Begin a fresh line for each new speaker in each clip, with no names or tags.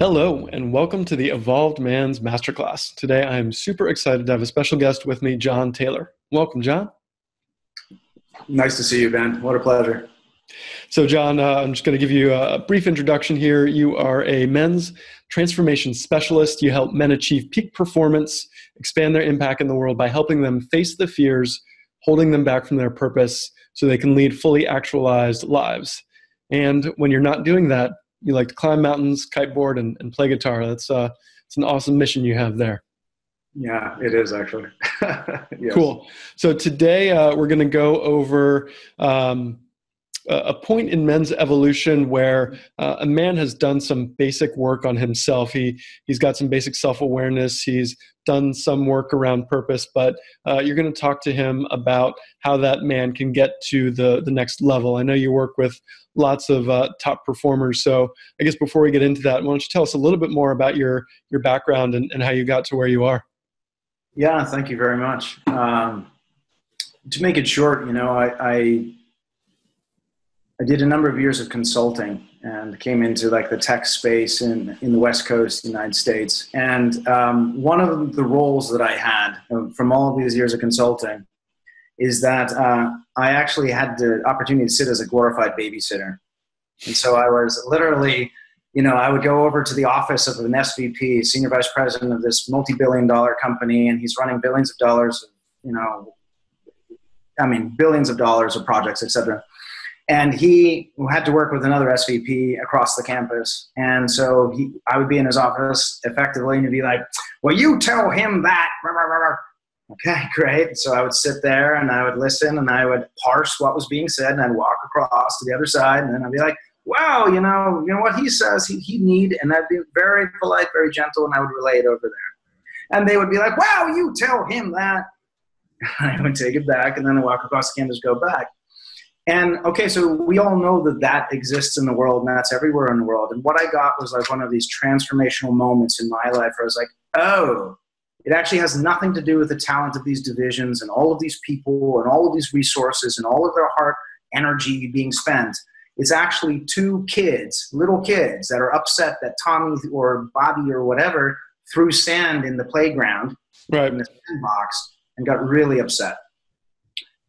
Hello, and welcome to the Evolved Man's Masterclass. Today, I am super excited to have a special guest with me, John Taylor. Welcome, John.
Nice to see you, Ben. What a pleasure.
So, John, I'm just going to give you a brief introduction here. You are a men's transformation specialist. You help men achieve peak performance, expand their impact in the world by helping them face the fears, holding them back from their purpose so they can lead fully actualized lives. And when you're not doing that, you like to climb mountains, kiteboard, and play guitar. It's an awesome mission you have there.
Yeah, it is actually. Yes.
Cool. So today we're going to go over a point in men's evolution where a man has done some basic work on himself. He's got some basic self-awareness. He's done some work around purpose, but you're going to talk to him about how that man can get to the next level. I know you work with lots of top performers. So I guess before we get into that, why don't you tell us a little bit more about your background and how you got to where you are?
Yeah, thank you very much. To make it short, I did a number of years of consulting and came into like the tech space in the West Coast of the United States. And one of the roles that I had from all of these years of consulting is that I actually had the opportunity to sit as a glorified babysitter. And so I was literally, I would go over to the office of an SVP, senior vice president of this multi-billion-dollar company, and he's running billions of dollars, billions of dollars of projects, et cetera. And he had to work with another SVP across the campus. And so I would be in his office effectively and he'd be like, well, you tell him that. Okay, great. So I would sit there and I would listen and I would parse what was being said and I'd walk across to the other side and then I'd be like, wow, you know what he says he'd need, and I'd be very polite, very gentle, and I would relay it over there. And they would be like, wow, you tell him that. I would take it back and then I'd walk across the campus, go back. And okay, so we all know that exists in the world and that's everywhere in the world. And what I got was like one of these transformational moments in my life where I was like, oh, it actually has nothing to do with the talent of these divisions and all of these people and all of these resources and all of their heart energy being spent. It's actually two kids, little kids, that are upset that Tommy or Bobby or whatever threw sand in the playground, right, in the sandbox, and got really upset.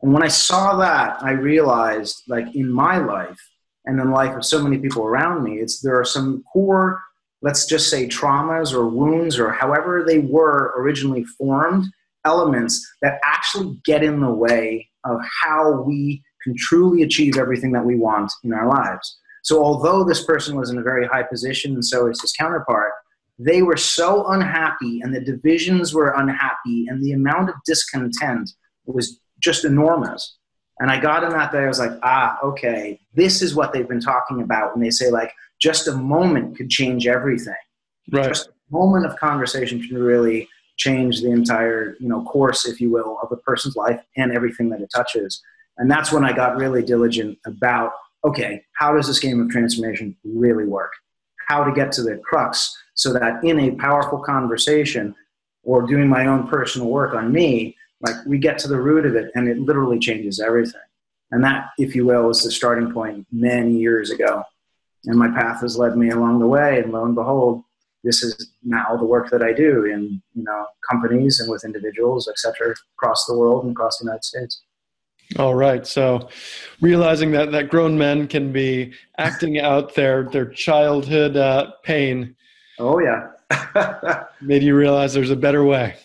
And when I saw that, I realized, like in my life and in the life of so many people around me, there are some core, let's just say traumas or wounds or however they were originally formed, elements that actually get in the way of how we can truly achieve everything that we want in our lives. So although this person was in a very high position and so is his counterpart, they were so unhappy and the divisions were unhappy and the amount of discontent was just enormous. And I got in that day, I was like, okay, this is what they've been talking about when they say like, just a moment could change everything. Right. Just a moment of conversation can really change the entire, course, if you will, of a person's life and everything that it touches. And that's when I got really diligent about, okay, how does this game of transformation really work? How to get to the crux so that in a powerful conversation or doing my own personal work on me, like we get to the root of it and it literally changes everything. And that, if you will, was the starting point many years ago. And my path has led me along the way. And lo and behold, this is now the work that I do in, companies and with individuals, et cetera, across the world and across the United States.
All right. So realizing that grown men can be acting out their childhood pain.
Oh, yeah.
Made you realize there's a better way.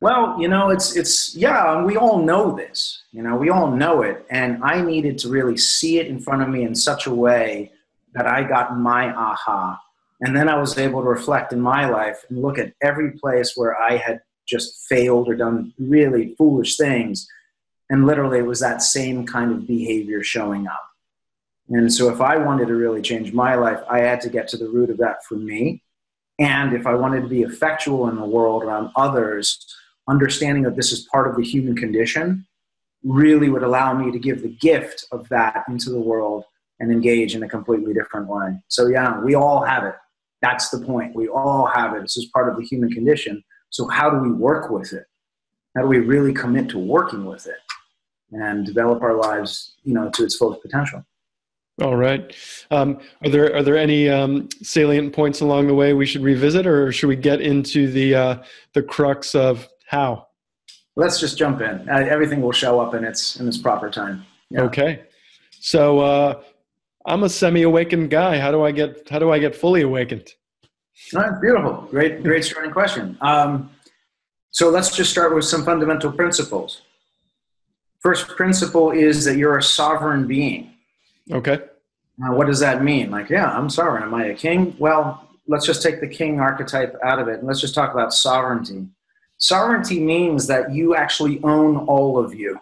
Well, and we all know this, we all know it. And I needed to really see it in front of me in such a way that I got my aha. And then I was able to reflect in my life and look at every place where I had just failed or done really foolish things. And literally it was that same kind of behavior showing up. And so if I wanted to really change my life, I had to get to the root of that for me. And if I wanted to be effectual in the world around others, understanding that this is part of the human condition really would allow me to give the gift of that into the world and engage in a completely different way. So yeah, we all have it. That's the point. We all have it. This is part of the human condition. So how do we work with it? How do we really commit to working with it and develop our lives, to its fullest potential?
All right. Are there any salient points along the way we should revisit, or should we get into the crux of how?
Let's just jump in. Everything will show up in its proper time. Yeah.
Okay. So I'm a semi-awakened guy. How do I get fully awakened?
All right, beautiful. Great starting question. So let's just start with some fundamental principles. First principle is that you're a sovereign being.
Okay.
Now, what does that mean? Like, yeah, I'm sovereign. Am I a king? Well, let's just take the king archetype out of it, and let's just talk about sovereignty. Sovereignty means that you actually own all of you.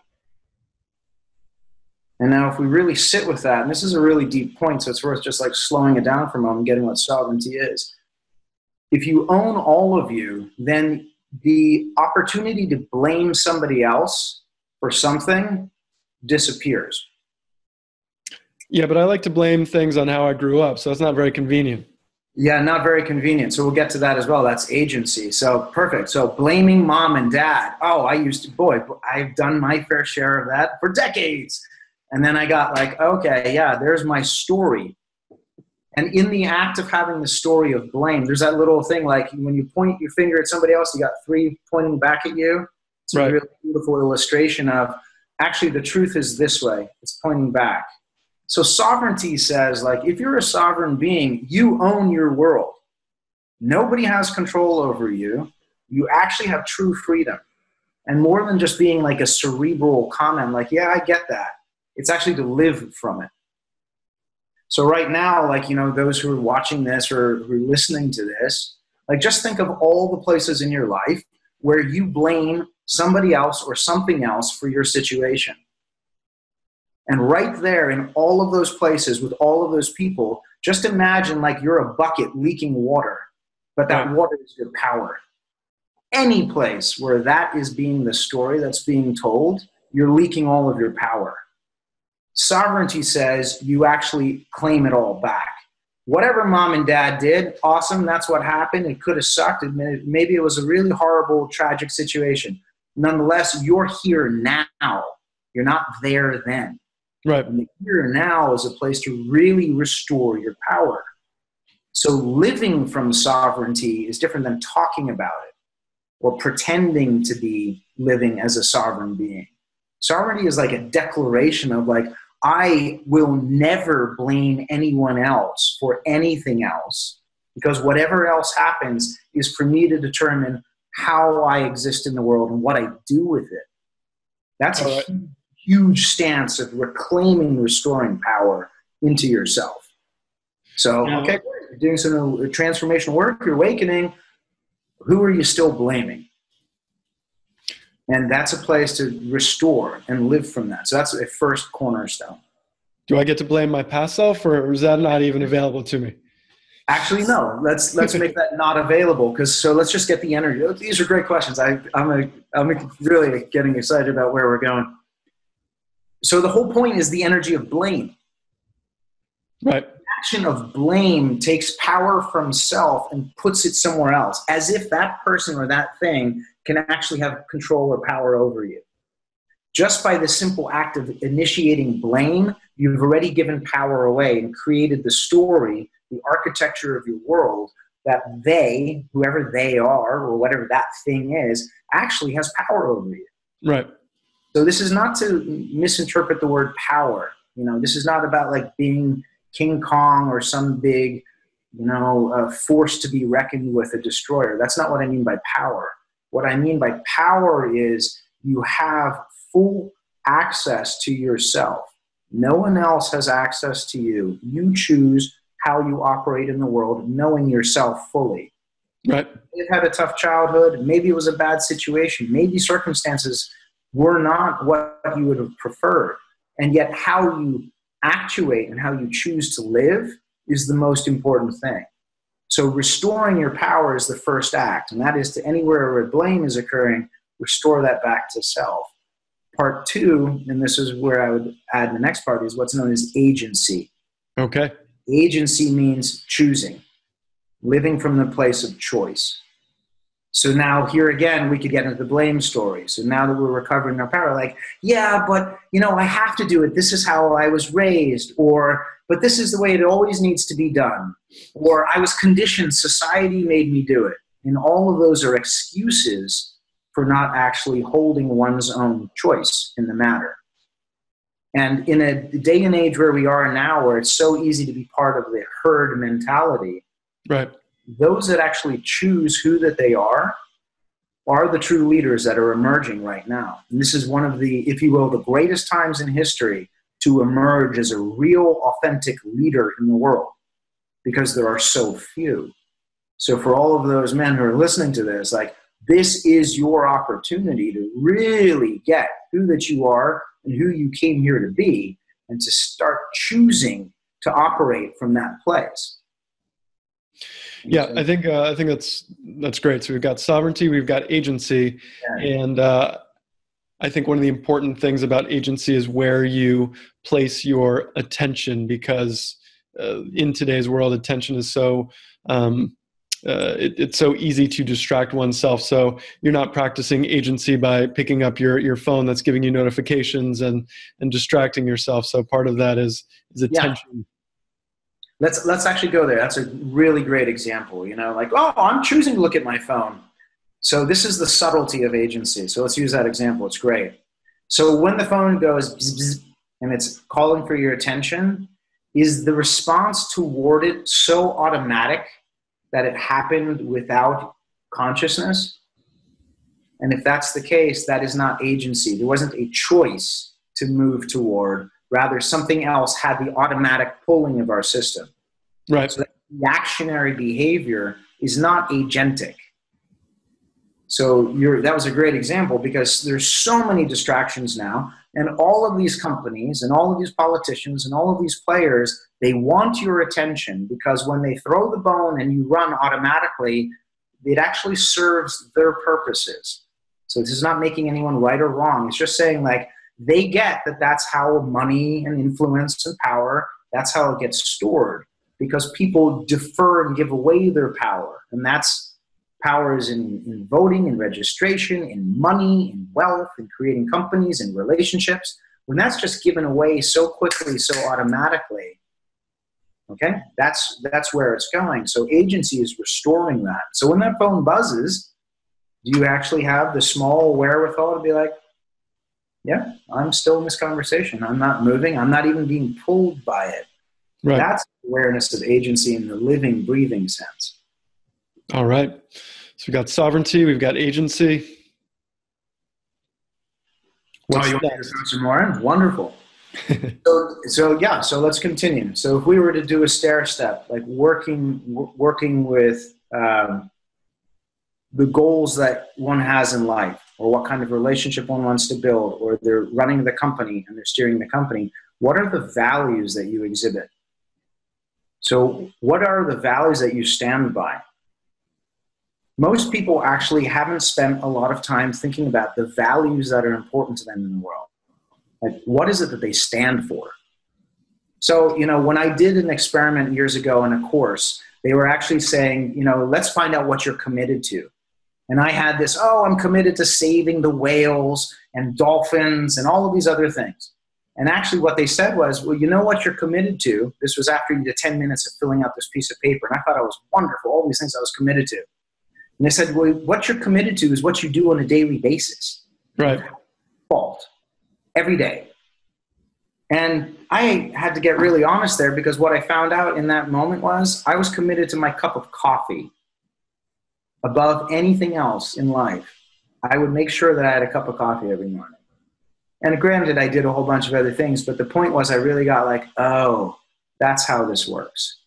And now if we really sit with that, and this is a really deep point, so it's worth just like slowing it down for a moment, getting what sovereignty is. If you own all of you, then the opportunity to blame somebody else for something disappears.
Yeah, but I like to blame things on how I grew up, so that's not very convenient.
Yeah, not very convenient. So we'll get to that as well. That's agency. So perfect. So blaming mom and dad. Oh, I've done my fair share of that for decades. And then I got like, okay, yeah, there's my story. And in the act of having the story of blame, there's that little thing like when you point your finger at somebody else, you got three pointing back at you. It's a really beautiful illustration of actually the truth is this way. It's pointing back. So sovereignty says, like, if you're a sovereign being, you own your world. Nobody has control over you. You actually have true freedom. And more than just being like a cerebral comment, like, yeah, I get that. It's actually to live from it. So right now, like, those who are watching this or who are listening to this, like, just think of all the places in your life where you blame somebody else or something else for your situation. And right there in all of those places with all of those people, just imagine like you're a bucket leaking water, but that water is your power. Any place where that is being the story that's being told, you're leaking all of your power. Sovereignty says you actually claim it all back. Whatever mom and dad did, awesome, that's what happened. It could have sucked. Maybe it was a really horrible, tragic situation. Nonetheless, you're here now. You're not there then.
Right.
And the here and now is a place to really restore your power. So living from sovereignty is different than talking about it or pretending to be living as a sovereign being. Sovereignty is like a declaration of like, I will never blame anyone else for anything else because whatever else happens is for me to determine how I exist in the world and what I do with it. That's a huge stance of reclaiming, restoring power into yourself. So, okay, you're doing some transformational work, you're awakening. Who are you still blaming? And that's a place to restore and live from that. So that's a first cornerstone.
Do I get to blame my past self, or is that not even available to me?
Actually, no. Let's make that not available. So let's just get the energy. These are great questions. I'm really getting excited about where we're going. So the whole point is the energy of blame.
Right.
The action of blame takes power from self and puts it somewhere else, as if that person or that thing can actually have control or power over you. Just by the simple act of initiating blame, you've already given power away and created the story, the architecture of your world that they, whoever they are or whatever that thing is, actually has power over you.
Right.
So this is not to misinterpret the word power. This is not about like being King Kong or some big, force to be reckoned with, a destroyer. That's not what I mean by power. What I mean by power is you have full access to yourself. No one else has access to you. You choose how you operate in the world, knowing yourself fully.
Right.
You've had a tough childhood. Maybe it was a bad situation. Maybe circumstances were not what you would have preferred. And yet how you actuate and how you choose to live is the most important thing. So restoring your power is the first act, and that is to anywhere where blame is occurring, restore that back to self. Part two, and this is where I would add the next part, is what's known as agency.
Okay.
Agency means choosing, living from the place of choice. So now here again, we could get into the blame story. So now that we're recovering our power, like, yeah, but I have to do it. This is how I was raised, but this is the way it always needs to be done. Or I was conditioned, society made me do it. And all of those are excuses for not actually holding one's own choice in the matter. And in a day and age where we are now, where it's so easy to be part of the herd mentality,
right?
Those that actually choose who that they are the true leaders that are emerging right now. And this is one of the, if you will, the greatest times in history to emerge as a real, authentic leader in the world, because there are so few. So for all of those men who are listening to this, like, this is your opportunity to really get who that you are and who you came here to be, and to start choosing to operate from that place.
Yeah, I think that's great. So we've got sovereignty, we've got agency, and I think one of the important things about agency is where you place your attention, because in today's world, attention is so it's so easy to distract oneself. So you're not practicing agency by picking up your phone that's giving you notifications and distracting yourself. So part of that is attention.
Yeah. Let's actually go there. That's a really great example. Like, oh, I'm choosing to look at my phone. So this is the subtlety of agency. So let's use that example. It's great. So when the phone goes bzz, bzz, and it's calling for your attention, is the response toward it so automatic that it happened without consciousness? And if that's the case, that is not agency. There wasn't a choice to move toward. Rather, something else had the automatic pulling of our system.
Right.
So that reactionary behavior is not agentic. So that was a great example, because there's so many distractions now, and all of these companies and all of these politicians and all of these players, they want your attention, because when they throw the bone and you run automatically, it actually serves their purposes. So this is not making anyone right or wrong. It's just saying, like, they get that that's how money and influence and power, that's how it gets stored, because people defer and give away their power. And that's power is in voting, in registration, in money, in wealth, in creating companies, in relationships. When that's just given away so quickly, so automatically, okay, that's where it's going. So agency is restoring that. So when that phone buzzes, do you actually have the small wherewithal to be like, yeah, I'm still in this conversation. I'm not moving. I'm not even being pulled by it. Right. That's awareness of agency in the living, breathing sense.
All right. So we've got sovereignty. We've got agency.
What's you want to throw some more in? Wonderful. So let's continue. So if we were to do a stair step, like working with the goals that one has in life, or what kind of relationship one wants to build, or they're running the company and they're steering the company, what are the values that you exhibit? So what are the values that you stand by? Most people actually haven't spent a lot of time thinking about the values that are important to them in the world. Like, what is it that they stand for? So, when I did an experiment years ago in a course, they were actually saying, let's find out what you're committed to. And I had this, I'm committed to saving the whales and dolphins and all of these other things. And actually what they said was, well, you know what you're committed to? This was after you did 10 minutes of filling out this piece of paper. And I thought it was wonderful, all these things I was committed to. And they said, well, what you're committed to is what you do on a daily basis.
Right.
Fault. Every day. And I had to get really honest there, because what I found out in that moment was I was committed to my cup of coffee above anything else in life. I would make sure that I had a cup of coffee every morning. And granted, I did a whole bunch of other things, but the point was I really got like, oh, that's how this works.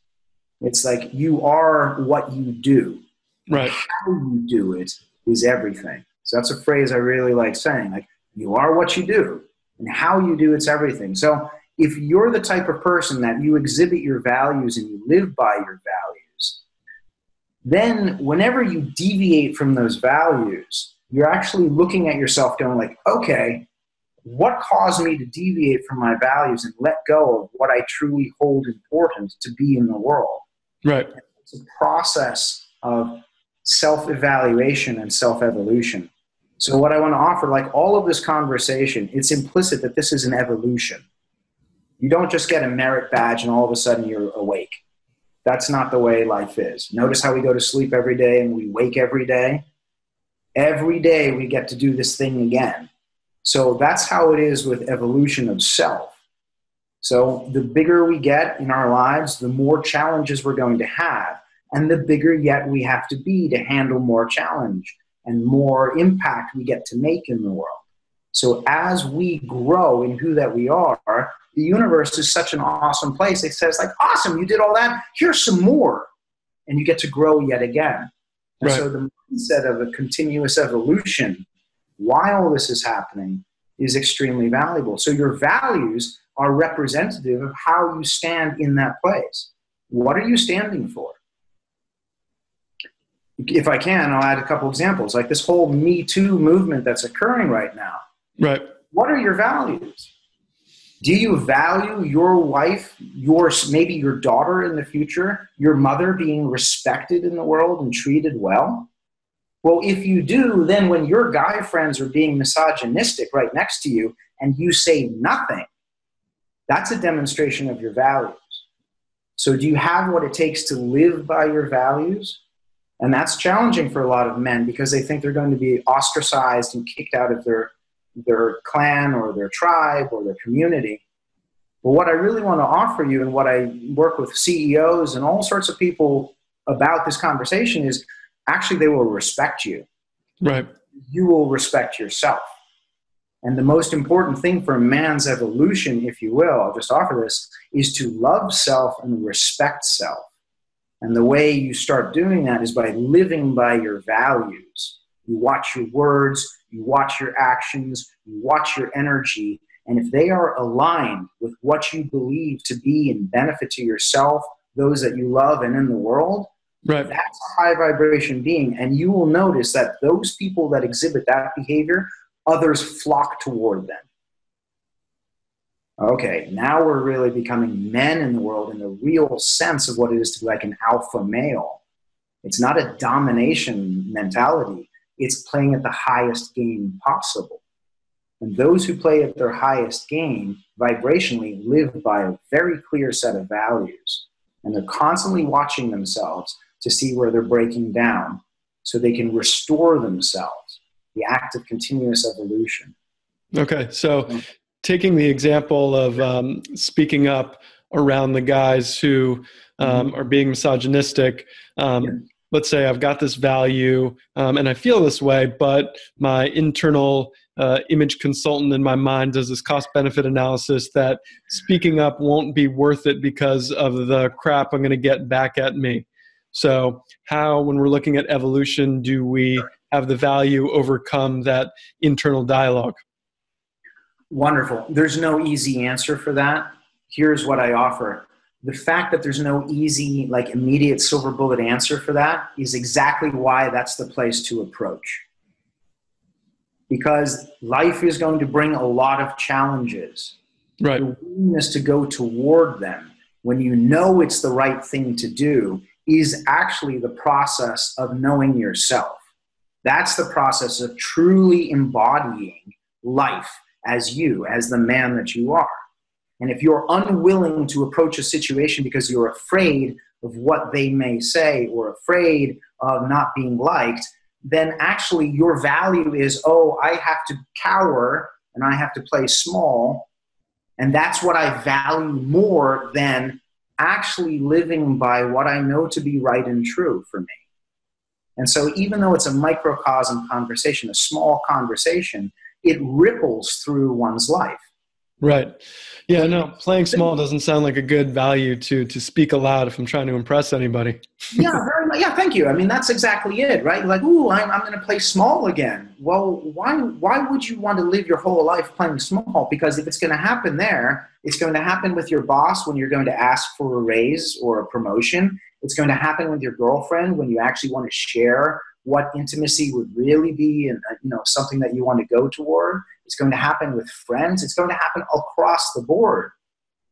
It's like you are what you do.
Right.
How you do it is everything. So that's a phrase I really like saying, like, you are what you do, and how you do it's everything. So if you're the type of person that you exhibit your values and you live by your values, then whenever you deviate from those values, you're actually looking at yourself going like, okay, what caused me to deviate from my values and let go of what I truly hold important to be in the world?
Right.
It's a process of self-evaluation and self-evolution. So what I want to offer, like all of this conversation, it's implicit that this is an evolution. You don't just get a merit badge and all of a sudden you're awake. That's not the way life is. Notice how we go to sleep every day and we wake every day. Every day we get to do this thing again. So that's how it is with evolution of self. So the bigger we get in our lives, the more challenges we're going to have, and the bigger yet we have to be to handle more challenge and more impact we get to make in the world. So as we grow in who that we are, the universe is such an awesome place. It says like, awesome, you did all that, here's some more. And you get to grow yet again. And
Right.
so the mindset of a continuous evolution while this is happening is extremely valuable. So your values are representative of how you stand in that place. What are you standing for? If I can, I'll add a couple examples. Like this whole Me Too movement that's occurring right now.
Right.
What are your values? Do you value your wife, maybe your daughter in the future, your mother being respected in the world and treated well? Well, if you do, then when your guy friends are being misogynistic right next to you and you say nothing, that's a demonstration of your values. So do you have what it takes to live by your values? And that's challenging for a lot of men because they think they're going to be ostracized and kicked out of their clan or their tribe or their community. But what I really want to offer you, and what I work with CEOs and all sorts of people about this conversation, is actually they will respect you.
Right.
You will respect yourself. And the most important thing for a man's evolution, if you will, I'll just offer this, is to love self and respect self. And the way you start doing that is by living by your values. You watch your words, you watch your actions, you watch your energy, and if they are aligned with what you believe to be in benefit to yourself, those that you love, and in the world,
Right.
that's a high vibration being. And you will notice that those people that exhibit that behavior, others flock toward them. Okay, now we're really becoming men in the world in the real sense of what it is to be like an alpha male. It's not a domination mentality. It's playing at the highest game possible. And those who play at their highest game vibrationally live by a very clear set of values. And they're constantly watching themselves to see where they're breaking down so they can restore themselves. The act of continuous evolution.
Okay. So taking the example of speaking up around the guys who are being misogynistic, let's say I've got this value and I feel this way, but my internal image consultant in my mind does this cost-benefit analysis that speaking up won't be worth it because of the crap I'm going to get back at me. So how, when we're looking at evolution, do we have the value overcome that internal dialogue?
Wonderful. There's no easy answer for that. Here's what I offer. The fact that there's no easy, like immediate silver bullet answer for that is exactly why that's the place to approach. Because life is going to bring a lot of challenges.
Right.
The willingness to go toward them when you know it's the right thing to do is actually the process of knowing yourself. That's the process of truly embodying life as you, as the man that you are. And if you're unwilling to approach a situation because you're afraid of what they may say or afraid of not being liked, then actually your value is, oh, I have to cower and I have to play small. And that's what I value more than actually living by what I know to be right and true for me. And so even though it's a microcosm conversation, a small conversation, it ripples through one's life.
Right. Yeah, no, playing small doesn't sound like a good value to speak aloud if I'm trying to impress anybody.
Yeah, very much. Yeah, thank you. I mean, that's exactly it, right? Like, ooh, I'm going to play small again. Well, why would you want to live your whole life playing small? Because if it's going to happen there, it's going to happen with your boss when you're going to ask for a raise or a promotion. It's going to happen with your girlfriend when you actually want to share what intimacy would really be and something that you want to go toward. It's going to happen with friends. It's going to happen across the board.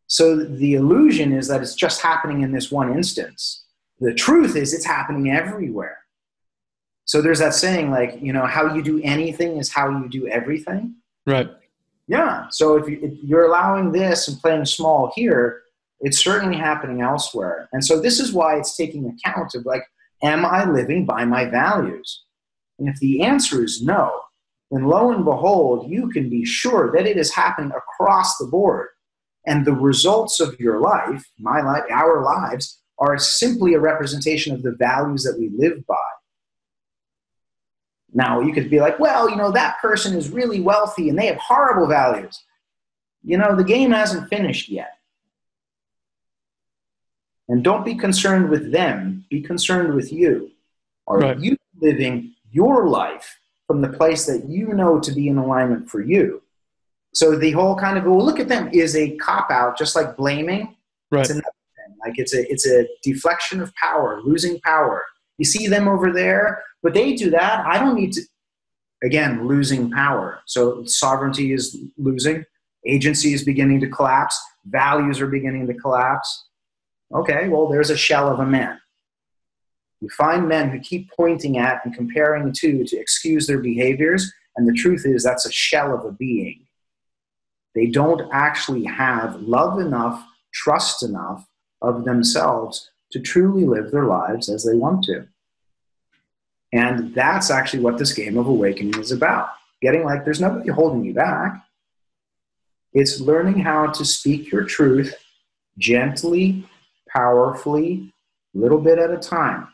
So the illusion is that it's just happening in this one instance. The truth is it's happening everywhere. So there's that saying, like, how you do anything is how you do everything.
Right.
Yeah. So if you're allowing this and playing small here, it's certainly happening elsewhere. And so this is why it's taking account of, like, am I living by my values? And if the answer is no, then lo and behold, you can be sure that it is happening across the board. And the results of your life, my life, our lives, are simply a representation of the values that we live by. Now, you could be like, well, that person is really wealthy and they have horrible values. The game hasn't finished yet. And don't be concerned with them. Be concerned with you. Are you living your life from the place that you know to be in alignment for you? So the whole kind of, well, look at them, is a cop-out, just like blaming.
Right.
It's another thing. Like it's a deflection of power, losing power. You see them over there, but they do that. I don't need to. Again, losing power. So sovereignty is losing. Agency is beginning to collapse. Values are beginning to collapse. Okay, well, there's a shell of a man. You find men who keep pointing at and comparing to excuse their behaviors, and the truth is that's a shell of a being. They don't actually have love enough, trust enough of themselves to truly live their lives as they want to. And that's actually what this game of awakening is about. Getting like, there's nobody holding you back. It's learning how to speak your truth gently, powerfully, a little bit at a time.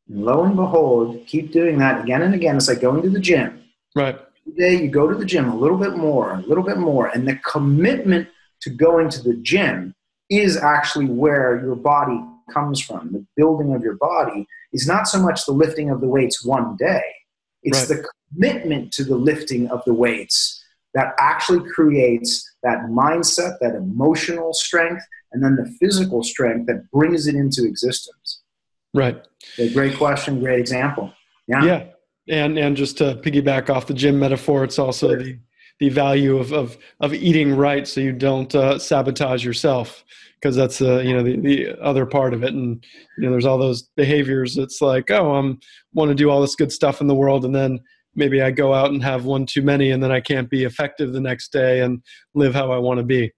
And lo and behold, keep doing that again and again. It's like going to the gym.
Right.
Today you go to the gym a little bit more, and the commitment to going to the gym is actually where your body comes from. The building of your body is not so much the lifting of the weights one day. It's the commitment to the lifting of the weights that actually creates that mindset, that emotional strength, and then the physical strength that brings it into existence.
Right.
A great question, great example.
Yeah. And just to piggyback off the gym metaphor, it's also the value of eating right, so you don't sabotage yourself, because that's the other part of it. And there's all those behaviors. It's like, I want to do all this good stuff in the world, and then maybe I go out and have one too many, and then I can't be effective the next day and live how I want to be.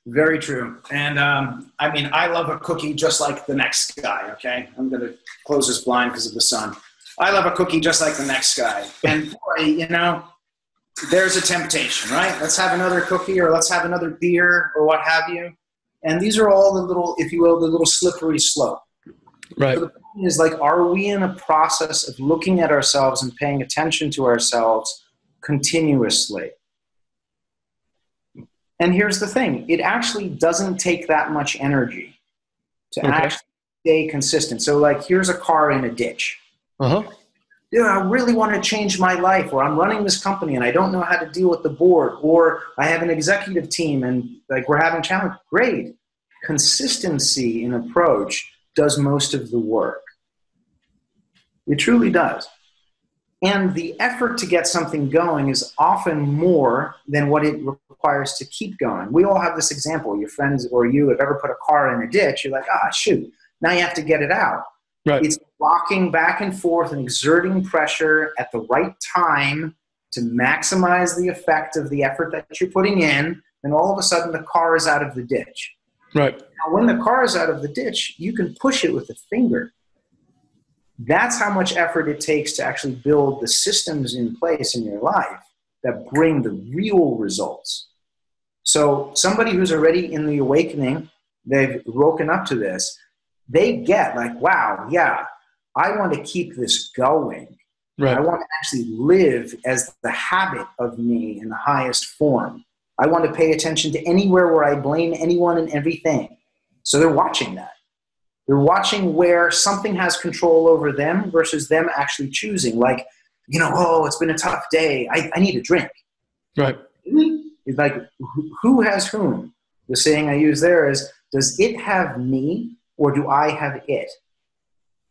Very true. And I love a cookie just like the next guy. Okay, I'm going to close this blind because of the sun. I love a cookie just like the next guy. And boy, there's a temptation, right? Let's have another cookie, or let's have another beer, or what have you. And these are all the little, if you will, the little slippery slope.
Right.
So the point is, like, are we in a process of looking at ourselves and paying attention to ourselves continuously? And here's the thing. It actually doesn't take that much energy to actually stay consistent. So, like, here's a car in a ditch. Dude, I really want to change my life, or I'm running this company and I don't know how to deal with the board, or I have an executive team and like we're having challenge. Great. Consistency in approach does most of the work. It truly does. And the effort to get something going is often more than what it requires to keep going. We all have this example. Your friends or you have ever put a car in a ditch. You're like, shoot, now you have to get it out.
Right.
It's rocking back and forth and exerting pressure at the right time to maximize the effect of the effort that you're putting in. And all of a sudden the car is out of the ditch.
Right.
Now, when the car is out of the ditch, you can push it with a finger. That's how much effort it takes to actually build the systems in place in your life that bring the real results. So somebody who's already in the awakening, they've woken up to this, they get like, wow, yeah, I want to keep this going.
Right.
I want to actually live as the habit of me in the highest form. I want to pay attention to anywhere where I blame anyone and everything. So they're watching that. They're watching where something has control over them versus them actually choosing. Like, it's been a tough day. I need a drink.
Right.
It's like, who has whom? The saying I use there is, does it have me or do I have it?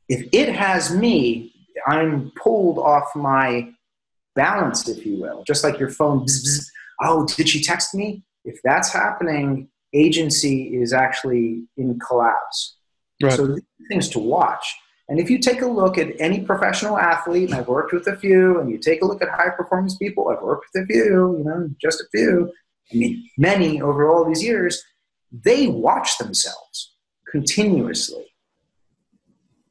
If it has me, I'm pulled off my balance, if you will. Just like your phone, bzz, bzz. Oh, did she text me? If that's happening, agency is actually in collapse.
Right.
So things to watch. And if you take a look at any professional athlete, and I've worked with a few, and you take a look at high performance people, I've worked with a few, just a few, I mean, many over all these years, they watch themselves continuously.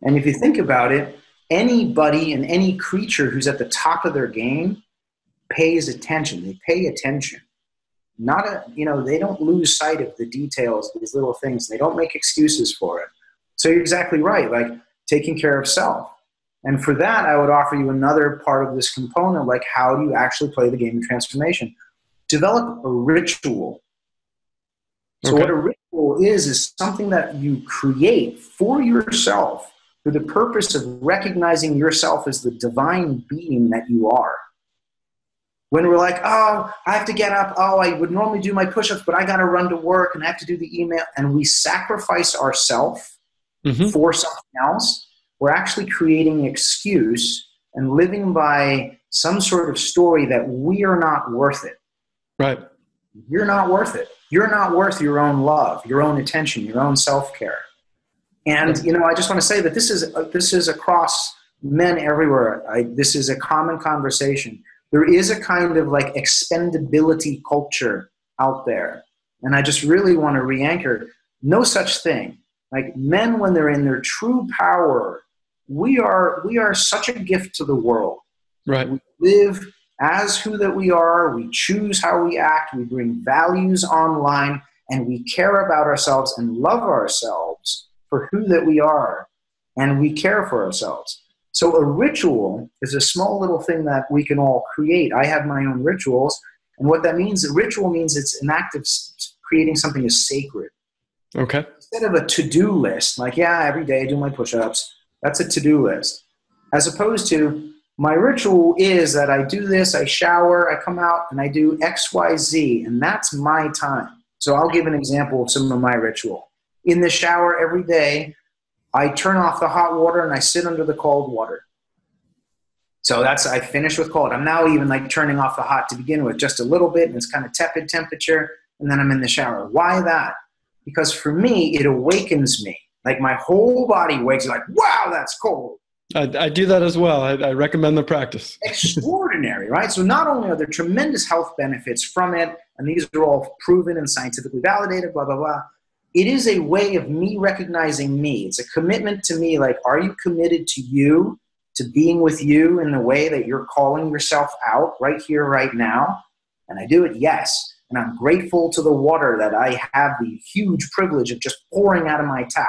And if you think about it, anybody and any creature who's at the top of their game pays attention. They pay attention. They don't lose sight of the details, these little things. They don't make excuses for it. So you're exactly right, like taking care of self. And for that, I would offer you another part of this component, like how do you actually play the game of transformation? Develop a ritual. So what a ritual is something that you create for yourself for the purpose of recognizing yourself as the divine being that you are. When we're like, oh, I have to get up. Oh, I would normally do my push-ups, but I got to run to work and I have to do the email. And we sacrifice ourselves for something else. We're actually creating an excuse and living by some sort of story that we are not worth it.
Right.
You're not worth it. You're not worth your own love, your own attention, your own self-care. And, I just want to say that this is across men everywhere. This is a common conversation. There is a kind of like expendability culture out there. And I just really want to re-anchor, no such thing. Like men, when they're in their true power, we are such a gift to the world.
Right.
We live as who that we are. We choose how we act. We bring values online, and we care about ourselves and love ourselves for who that we are, and we care for ourselves. So a ritual is a small little thing that we can all create. I have my own rituals, and what that means, a ritual means it's an act of creating something as sacred.
Okay.
Instead of a to-do list, like, every day I do my push-ups, that's a to-do list. As opposed to, my ritual is that I do this, I shower, I come out, and I do X, Y, Z, and that's my time. So I'll give an example of some of my ritual. In the shower every day, I turn off the hot water and I sit under the cold water. So I finish with cold. I'm now even like turning off the hot to begin with, just a little bit, and it's kind of tepid temperature, and then I'm in the shower. Why that? Because for me, it awakens me. Like my whole body wakes like, wow, that's cold.
I do that as well. I recommend the practice.
Extraordinary, right? So not only are there tremendous health benefits from it, and these are all proven and scientifically validated, blah, blah, blah. It is a way of me recognizing me. It's a commitment to me, like, are you committed to you, to being with you in the way that you're calling yourself out right here, right now? And I do it, yes. And I'm grateful to the water that I have the huge privilege of just pouring out of my tap.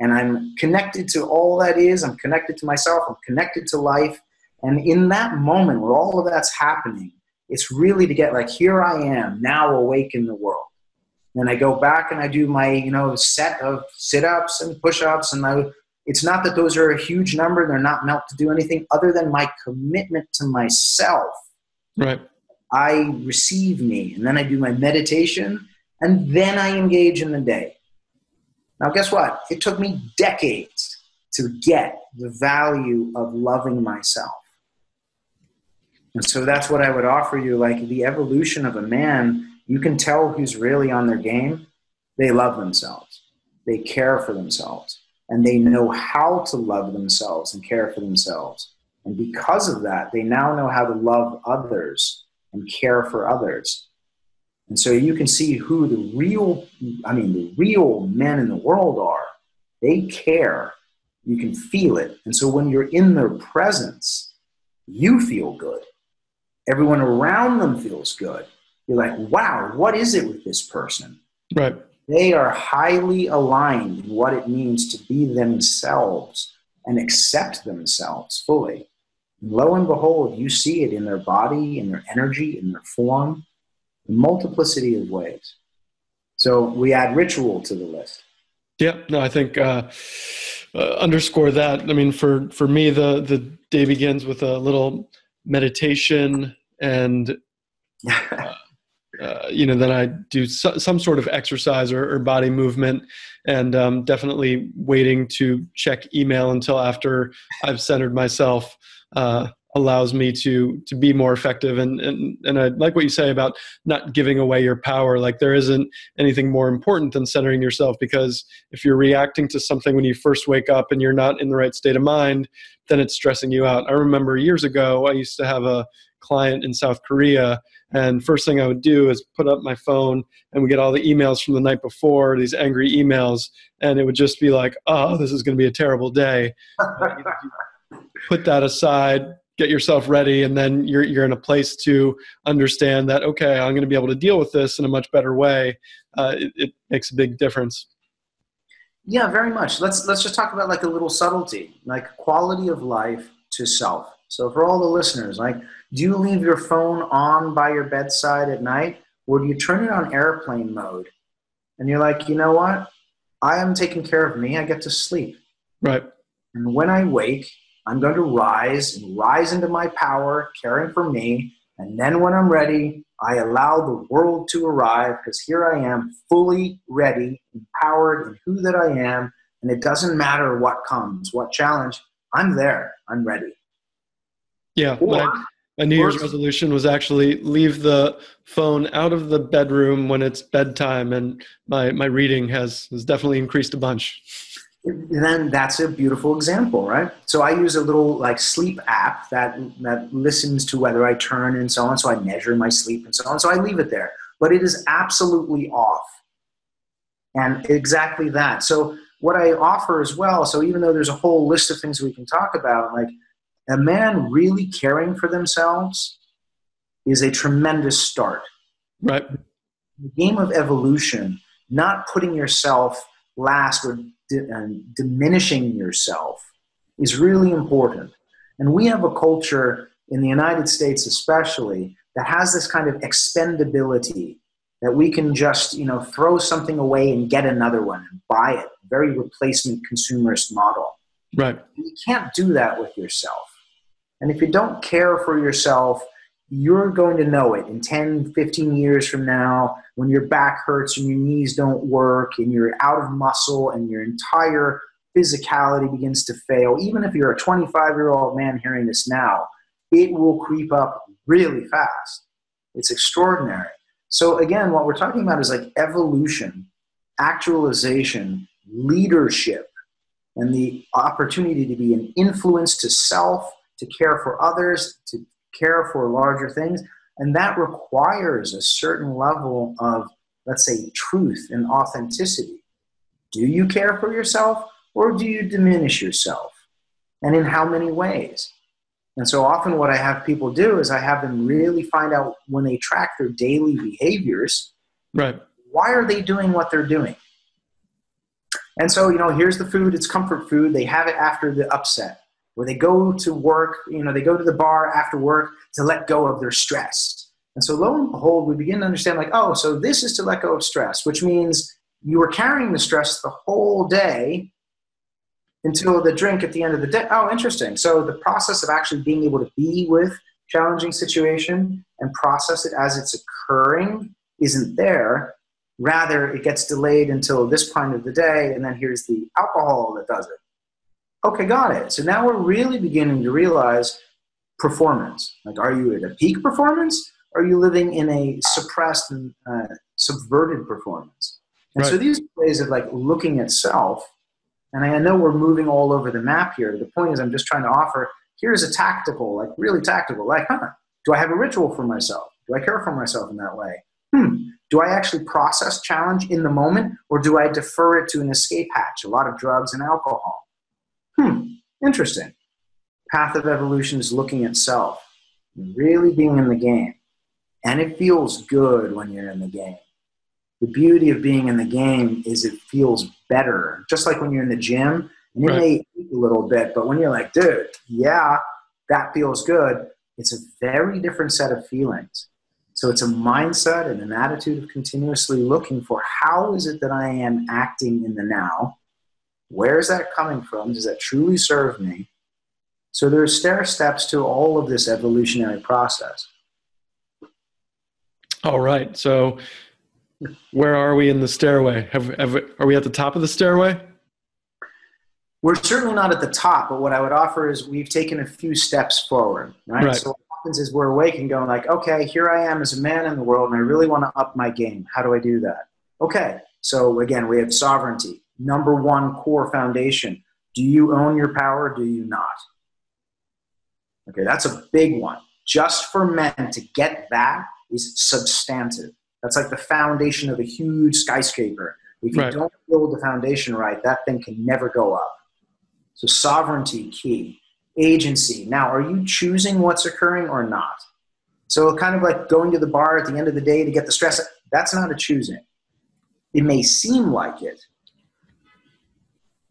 And I'm connected to all that is. I'm connected to myself. I'm connected to life. And in that moment where all of that's happening, it's really to get like, here I am, now awake in the world. Then I go back and I do my, set of sit-ups and push-ups. And it's not that those are a huge number. They're not meant to do anything other than my commitment to myself.
Right.
I receive me. And then I do my meditation. And then I engage in the day. Now, guess what? It took me decades to get the value of loving myself. And so that's what I would offer you, like the evolution of a man. You can tell who's really on their game. They love themselves. They care for themselves. And they know how to love themselves and care for themselves. And because of that, they now know how to love others and care for others. And so you can see who the real men in the world are. They care. You can feel it. And so when you're in their presence, you feel good. Everyone around them feels good. You're like, wow, what is it with this person?
Right.
They are highly aligned in what it means to be themselves and accept themselves fully. And lo and behold, you see it in their body, in their energy, in their form, a multiplicity of ways. So we add ritual to the list.
Yeah, no, I think underscore that. I mean, for me, the day begins with a little meditation, and then I do some sort of exercise or body movement, and definitely waiting to check email until after I've centered myself. allows me to be more effective. And I like what you say about not giving away your power. Like there isn't anything more important than centering yourself, because if you're reacting to something when you first wake up and you're not in the right state of mind, then it's stressing you out. I remember years ago, I used to have a client in South Korea, and first thing I would do is put up my phone and we get all the emails from the night before, these angry emails, and it would just be like, oh, this is going to be a terrible day. Put that aside, get yourself ready, and then you're in a place to understand that, okay, I'm going to be able to deal with this in a much better way. It makes a big difference.
Yeah, very much. Let's just talk about like a little subtlety, like quality of life to self. So for all the listeners, like, do you leave your phone on by your bedside at night, or do you turn it on airplane mode? And you're like, you know what? I am taking care of me. I get to sleep.
Right.
And when I wake, I'm going to rise into my power, caring for me. And then when I'm ready, I allow the world to arrive, because here I am, fully ready, empowered in who that I am. And it doesn't matter what comes, what challenge, I'm there. I'm ready.
Yeah. My New Year's resolution was actually leave the phone out of the bedroom when it's bedtime. And my reading has definitely increased a bunch.
Then that's a beautiful example, right? So I use a little like sleep app that listens to whether I turn and so on. So I measure my sleep and so on. So I leave it there, but it is absolutely off. And exactly that. So what I offer as well, so even though there's a whole list of things we can talk about, like a man really caring for themselves is a tremendous start.
Right.
The game of evolution, not putting yourself last or diminishing yourself, is really important. And we have a culture in the United States especially that has this kind of expendability, that we can just throw something away and get another one and buy it. Very replacement consumerist model.
Right.
You can't do that with yourself. And if you don't care for yourself, you're going to know it in 10, 15 years from now, when your back hurts and your knees don't work and you're out of muscle and your entire physicality begins to fail. Even if you're a 25-year-old man hearing this now, it will creep up really fast. It's extraordinary. So again, what we're talking about is like evolution, actualization, leadership, and the opportunity to be an influence to self, to care for others, to care for larger things. And that requires a certain level of, let's say, truth and authenticity. Do you care for yourself, or do you diminish yourself? And in how many ways? And so often what I have people do is I have them really find out, when they track their daily behaviors,
right,
why are they doing what they're doing? And so, here's the food, it's comfort food. They have it after the upset, where they go to work, they go to the bar after work to let go of their stress. And so lo and behold, we begin to understand like, oh, so this is to let go of stress, which means you were carrying the stress the whole day until the drink at the end of the day. Oh, interesting. So the process of actually being able to be with challenging situation and process it as it's occurring isn't there. Rather, it gets delayed until this point of the day, and then here's the alcohol that does it. Okay, got it. So now we're really beginning to realize performance. Like, are you at a peak performance? Or are you living in a suppressed and subverted performance? And so these ways of like looking at self, and I know we're moving all over the map here. The point is I'm just trying to offer, here's a tactical, like really tactical, like, do I have a ritual for myself? Do I care for myself in that way? Do I actually process challenge in the moment, or do I defer it to an escape hatch, a lot of drugs and alcohol? Interesting. Path of evolution is looking at self, really being in the game. And it feels good when you're in the game. The beauty of being in the game is it feels better. Just like when you're in the gym, and you may eat a little bit, but when you're like, dude, yeah, that feels good, it's a very different set of feelings. So it's a mindset and an attitude of continuously looking for, how is it that I am acting in the now? Where is that coming from? Does that truly serve me? So there are stair steps to all of this evolutionary process.
All right. So where are we in the stairway? Are we at the top of the stairway?
We're certainly not at the top, but what I would offer is we've taken a few steps forward, right?
Right.
So what happens is we're awake and going like, okay, here I am as a man in the world, and I really want to up my game. How do I do that? Okay, so again, we have sovereignty. Number one core foundation. Do you own your power? Do you not? Okay, that's a big one. Just for men to get that is substantive. That's like the foundation of a huge skyscraper. If you don't build the foundation right, that thing can never go up. So sovereignty, key. Agency. Now, are you choosing what's occurring or not? So kind of like going to the bar at the end of the day to get the stress, that's not a choosing. It may seem like it,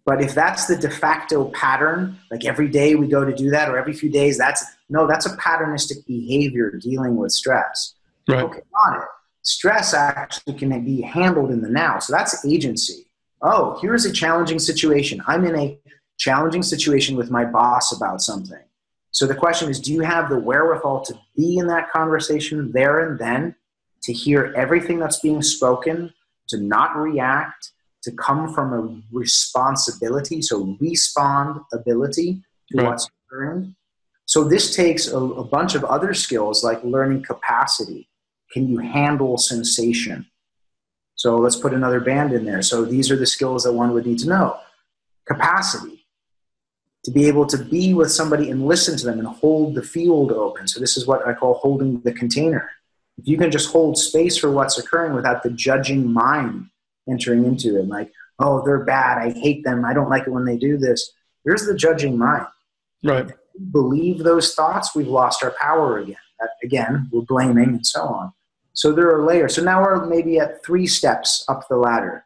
but if that's the de facto pattern, like every day we go to do that or every few days, that's a patternistic behavior dealing with stress.
Right.
Okay, got it. Stress actually can be handled in the now. So that's agency. Oh, here's a challenging situation. I'm in a challenging situation with my boss about something. So the question is, do you have the wherewithal to be in that conversation there and then, to hear everything that's being spoken, to not react, to come from a responsibility, so respond ability to what's occurring. So this takes a bunch of other skills like learning capacity. Can you handle sensation? So let's put another band in there. So these are the skills that one would need to know. Capacity, to be able to be with somebody and listen to them and hold the field open. So this is what I call holding the container. If you can just hold space for what's occurring without the judging mind entering into it, like, oh, they're bad, I hate them, I don't like it when they do this. There's the judging mind.
Right.
If we believe those thoughts, we've lost our power again. Again, we're blaming and so on. So there are layers. So now we're maybe at 3 steps up the ladder.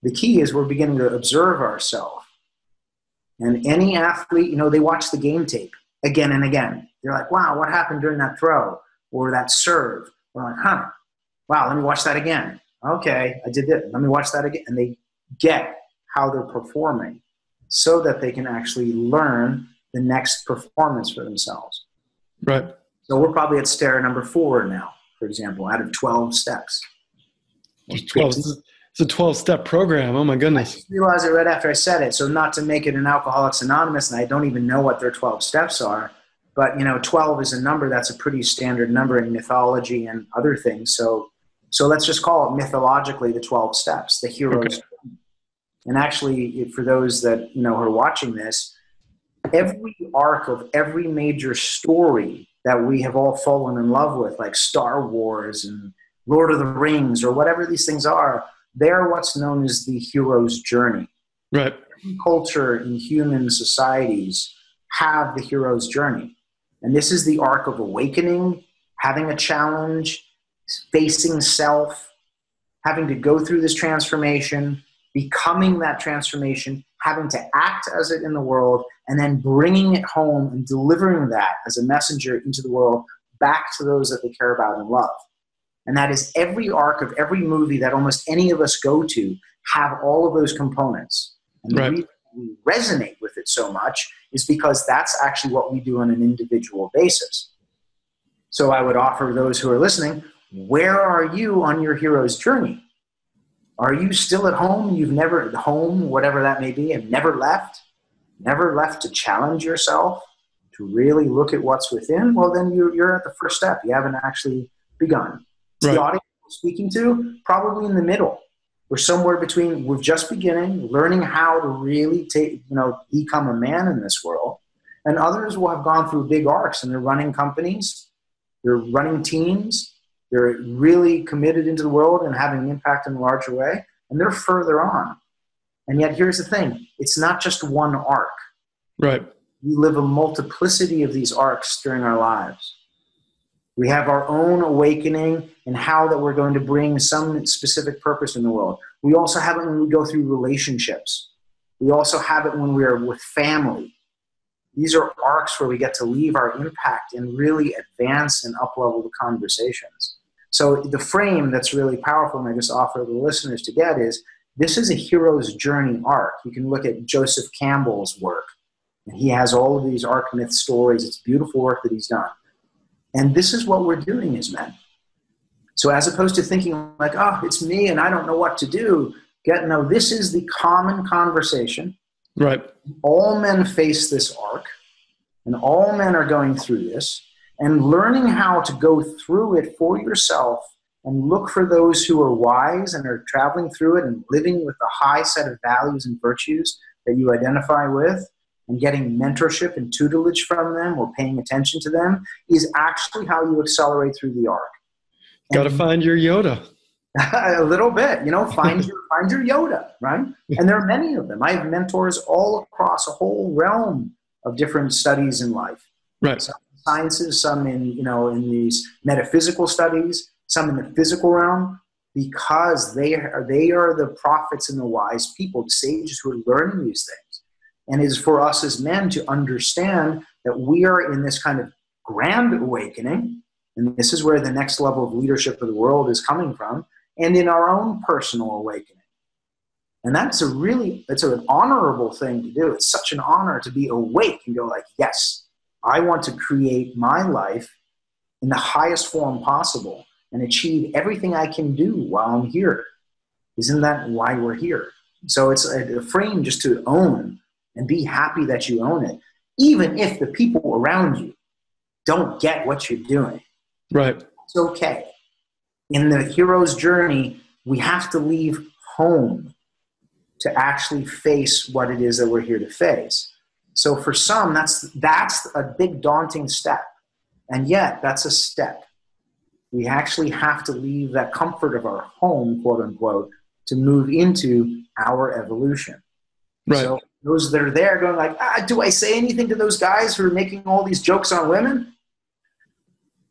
The key is we're beginning to observe ourselves. And any athlete, they watch the game tape again and again. They're like, wow, what happened during that throw or that serve? We're like, wow, let me watch that again. Okay, I did it. Let me watch that again. And they get how they're performing so that they can actually learn the next performance for themselves.
Right.
So we're probably at stair number 4 now, for example, out of 12 steps.
12. It's a 12-step program. Oh, my goodness.
I just realized it right after I said it. So not to make it an Alcoholics Anonymous, and I don't even know what their 12 steps are, but 12 is a number that's a pretty standard number in mythology and other things. So let's just call it mythologically the 12 steps, the hero's. Okay. And actually, for those that who are watching this, every arc of every major story that we have all fallen in love with, like Star Wars and Lord of the Rings or whatever these things are, they're what's known as the hero's journey.
Right.
Every culture in human societies have the hero's journey. And this is the arc of awakening, having a challenge, facing self, having to go through this transformation, becoming that transformation, having to act as it in the world, and then bringing it home and delivering that as a messenger into the world back to those that they care about and love. And that is every arc of every movie that almost any of us go to have all of those components. And the reason we resonate with it so much is because that's actually what we do on an individual basis. So I would offer those who are listening, where are you on your hero's journey? Are you still at home? You've never, home, whatever that may be, and never left to challenge yourself, to really look at what's within? Well, then you're at the first step. You haven't actually begun. Right. The audience we're speaking to, probably in the middle. We're somewhere between, we're just beginning, learning how to really become a man in this world. And others will have gone through big arcs and they're running companies, they're running teams, they're really committed into the world and having an impact in a larger way, and they're further on. And yet here's the thing, it's not just one arc.
Right.
We live a multiplicity of these arcs during our lives. We have our own awakening and how that we're going to bring some specific purpose in the world. We also have it when we go through relationships. We also have it when we're with family. These are arcs where we get to leave our impact and really advance and up-level the conversations. So the frame that's really powerful, and I just offer the listeners to get, is this is a hero's journey arc. You can look at Joseph Campbell's work. And he has all of these arc myth stories. It's beautiful work that he's done. And this is what we're doing as men. So as opposed to thinking like, oh, it's me and I don't know what to do, this is the common conversation
Right.
All men face this arc, and all men are going through this, and learning how to go through it for yourself and look for those who are wise and are traveling through it and living with a high set of values and virtues that you identify with, and getting mentorship and tutelage from them or paying attention to them is actually how you accelerate through the arc.
Got to find your Yoda.
A little bit, find your Yoda, right? And there are many of them. I have mentors all across a whole realm of different studies in life.
Right.
Some in sciences, some in, in these metaphysical studies, some in the physical realm, because they are the prophets and the wise people, the sages who are learning these things. And it is for us as men to understand that we are in this kind of grand awakening, and this is where the next level of leadership of the world is coming from, and in our own personal awakening. And that's it's an honorable thing to do. It's such an honor to be awake and go like, yes, I want to create my life in the highest form possible and achieve everything I can do while I'm here. Isn't that why we're here? So it's a frame just to own and be happy that you own it, even if the people around you don't get what you're doing.
Right.
It's okay. In the hero's journey, we have to leave home to actually face what it is that we're here to face. So for some, that's a big daunting step. And yet, that's a step. We actually have to leave that comfort of our home, quote unquote, to move into our evolution.
Right.
So those that are there going like, do I say anything to those guys who are making all these jokes on women?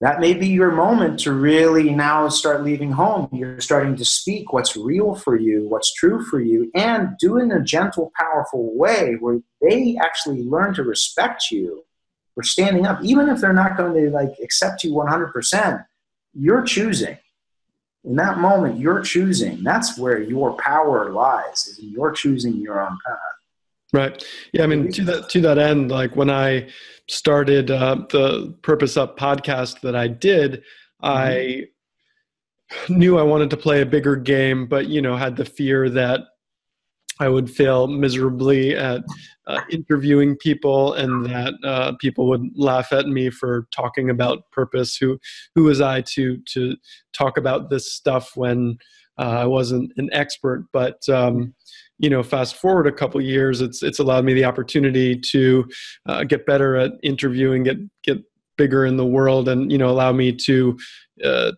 That may be your moment to really now start leaving home. You're starting to speak what's real for you, what's true for you, and do it in a gentle, powerful way where they actually learn to respect you for standing up. Even if they're not going to accept you 100%, you're choosing. In that moment, you're choosing. That's where your power lies, is in you're choosing your own path.
Right. Yeah. I mean, to that end, like when I started the Purpose Up podcast that I did, I knew I wanted to play a bigger game, but, had the fear that I would fail miserably at interviewing people and that people would laugh at me for talking about purpose. Who was I to talk about this stuff when I wasn't an expert? But fast forward a couple of years, it's allowed me the opportunity to get better at interviewing, get bigger in the world, and allow me to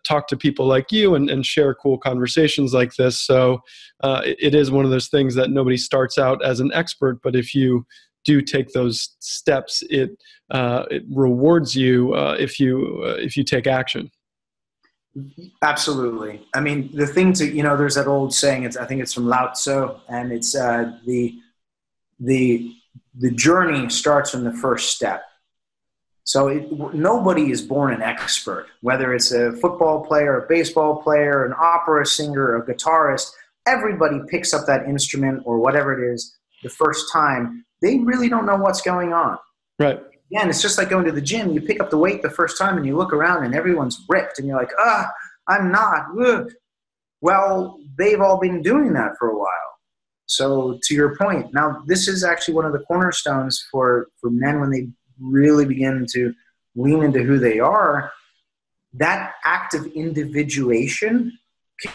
talk to people like you and share cool conversations like this. So it is one of those things that nobody starts out as an expert, but if you do take those steps, it rewards you if you take action.
Absolutely. I mean, the thing there's that old saying, I think it's from Lao Tzu, and it's the journey starts from the first step. So nobody is born an expert, whether it's a football player, a baseball player, an opera singer, a guitarist. Everybody picks up that instrument or whatever it is the first time. They really don't know what's going on.
Right.
Again, it's just like going to the gym. You pick up the weight the first time and you look around and everyone's ripped and you're like, I'm not. Ugh. Well, they've all been doing that for a while. So to your point, now this is actually one of the cornerstones for men when they really begin to lean into who they are. That act of individuation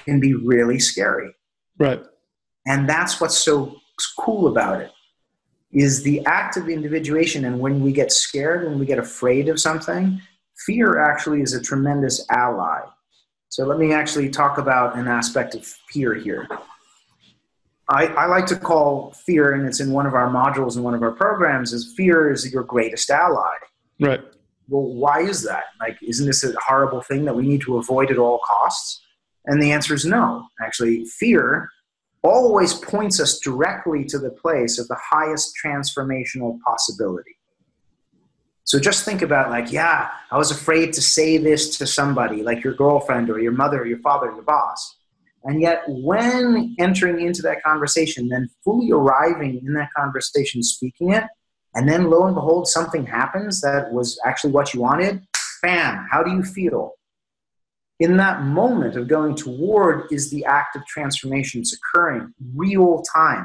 can be really scary.
Right.
And that's what's so cool about it, is the act of individuation. And when we get scared and we get afraid of something, fear actually is a tremendous ally. So let me actually talk about an aspect of fear here. I like to call fear, and it's in one of our modules in one of our programs, is fear is your greatest ally.
Right.
Well, why is that? Isn't this a horrible thing that we need to avoid at all costs? And the answer is no. Actually, fear always points us directly to the place of the highest transformational possibility. So just think about I was afraid to say this to somebody, like your girlfriend or your mother or your father or your boss. And yet when entering into that conversation, then fully arriving in that conversation, speaking it, and then lo and behold, something happens that was actually what you wanted, bam, how do you feel? In that moment of going toward is the act of transformation. It's occurring real time.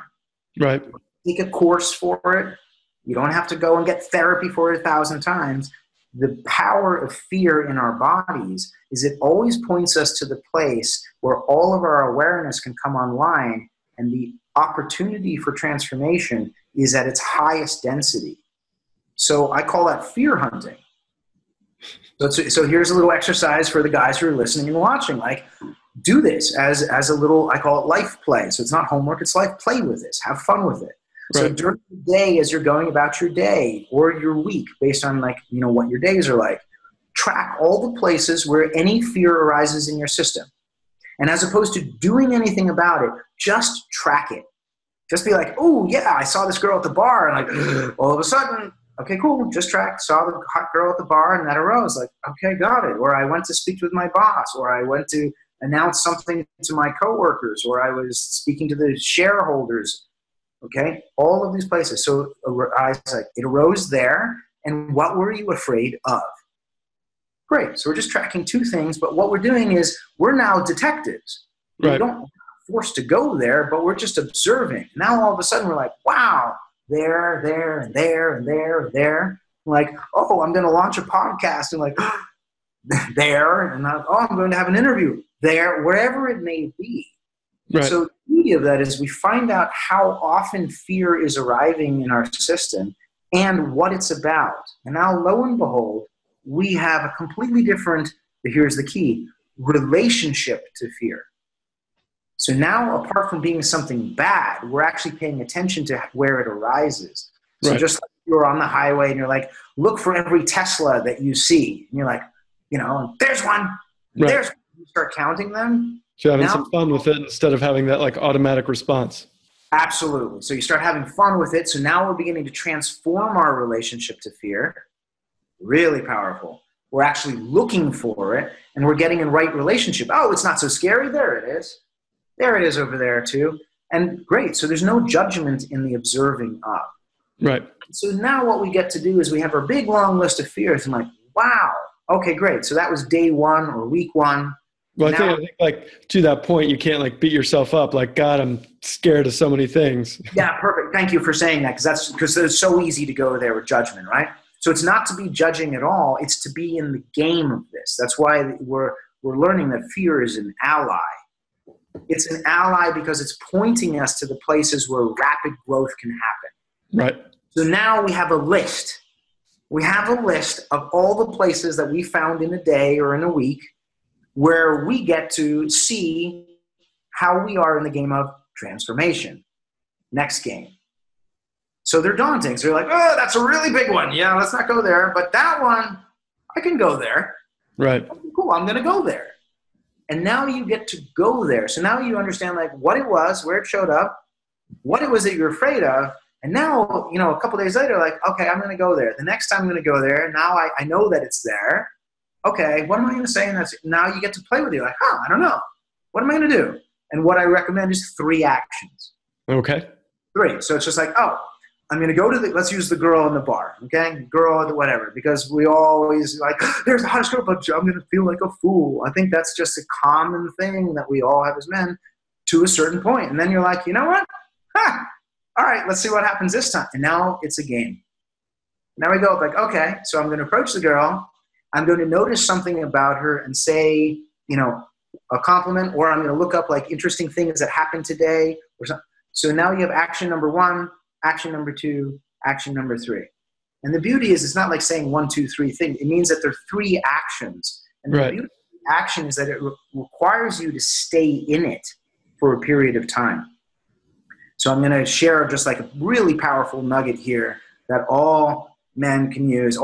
Right.
take a course for it. You don't have to go and get therapy for it 1,000 times. The power of fear in our bodies is it always points us to the place where all of our awareness can come online, and the opportunity for transformation is at its highest density. So I call that fear hunting. So here's a little exercise for the guys who are listening and watching. Like, do this as a little, I call it life play. So it's not homework, it's life. Play with this. Have fun with it.
Right.
So during the day, as you're going about your day or your week, based on like, you know, what your days are like, track all the places where any fear arises in your system. And as opposed to doing anything about it, just track it. Just be like, oh yeah, I saw this girl at the bar, and like all of a sudden, okay, cool, just track, saw the hot girl at the bar, and that arose. Like, okay, got it. Or I went to speak with my boss, or I went to announce something to my coworkers, or I was speaking to the shareholders. Okay, all of these places. So I was like, it arose there, and what were you afraid of? Great. So we're just tracking two things, but what we're doing is we're now detectives.
Right.
We don't forced to go there, but we're just observing. Now all of a sudden we're like, wow, there, and there, and there, and there. Like, oh, I'm going to launch a podcast, and like, there, and I'm going to have an interview there, wherever it may be.
Right.
So the beauty of that is we find out how often fear is arriving in our system and what it's about. And now, lo and behold, we have a completely different, here's the key, relationship to fear. So now, apart from being something bad, we're actually paying attention to where it arises. So
right.
just like you're on the highway and you're like, look for every Tesla that you see. And you're like, you know, there's one,
right.
there's one. You start counting them.
So having some fun with it instead of having that like automatic response.
Absolutely. So you start having fun with it. So now we're beginning to transform our relationship to fear. Really powerful. We're actually looking for it, and we're getting in right relationship. Oh, it's not so scary. There it is. There it is over there too. And great. So there's no judgment in the observing of.
Right.
So now what we get to do is we have our big long list of fears. I'm like, wow. Okay, great. So that was day one or week one.
Well, I think like to that point, you can't like beat yourself up. Like, God, I'm scared of so many things.
Yeah, perfect. Thank you for saying that, because it's so easy to go there with judgment, right? So it's not to be judging at all. It's to be in the game of this. That's why we're learning that fear is an ally. It's an ally because it's pointing us to the places where rapid growth can happen.
Right.
So now we have a list. We have a list of all the places that we found in a day or in a week where we get to see how we are in the game of transformation. Next game. So they're daunting. So you're like, oh, that's a really big one. Yeah, let's not go there. But that one, I can go there.
Right.
Okay, cool, I'm going to go there. And now you get to go there. So now you understand like what it was, where it showed up, what it was that you're afraid of. And now, you know, a couple days later, like, okay, I'm going to go there. The next time I'm going to go there. Now I know that it's there. Okay, what am I going to say? And that's, now you get to play with it. Like, I don't know. What am I going to do? And what I recommend is 3 actions.
Okay.
3. So it's just like, oh, I'm going to go to let's use the girl in the bar. Okay. Girl, whatever, because we always like, there's the hottest girl, but I'm going to feel like a fool. I think that's just a common thing that we all have as men to a certain point. And then you're like, you know what? All right, let's see what happens this time. And now it's a game. Now we go like, okay, so I'm going to approach the girl. I'm going to notice something about her and say, you know, a compliment, or I'm going to look up like interesting things that happened today or something. So now you have action number 1, action number 2, action number 3. And the beauty is it's not like saying 1, 2, 3 things. It means that there are 3 actions. And the beauty of the action is that it requires you to stay in it for a period of time. So I'm going to share just like a really powerful nugget here that all men can use.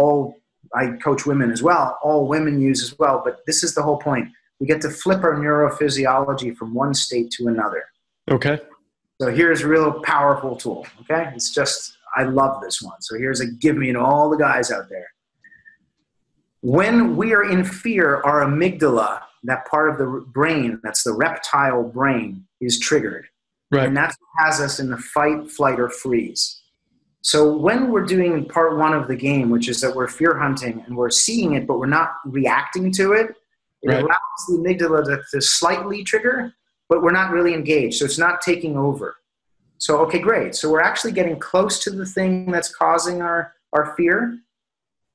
I coach women as well. All women use as well. But this is the whole point. We get to flip our neurophysiology from one state to another.
Okay.
So here's a real powerful tool. Okay. It's just, I love this one. So here's a give me to all the guys out there. When we are in fear, our amygdala, that part of the brain, that's the reptile brain, is triggered.
Right.
And that's what has us in the fight, flight, or freeze. So when we're doing part 1 of the game, which is that we're fear hunting and we're seeing it, but we're not reacting to it, it allows the amygdala to slightly trigger, but we're not really engaged. So it's not taking over. So, okay, great. So we're actually getting close to the thing that's causing our fear,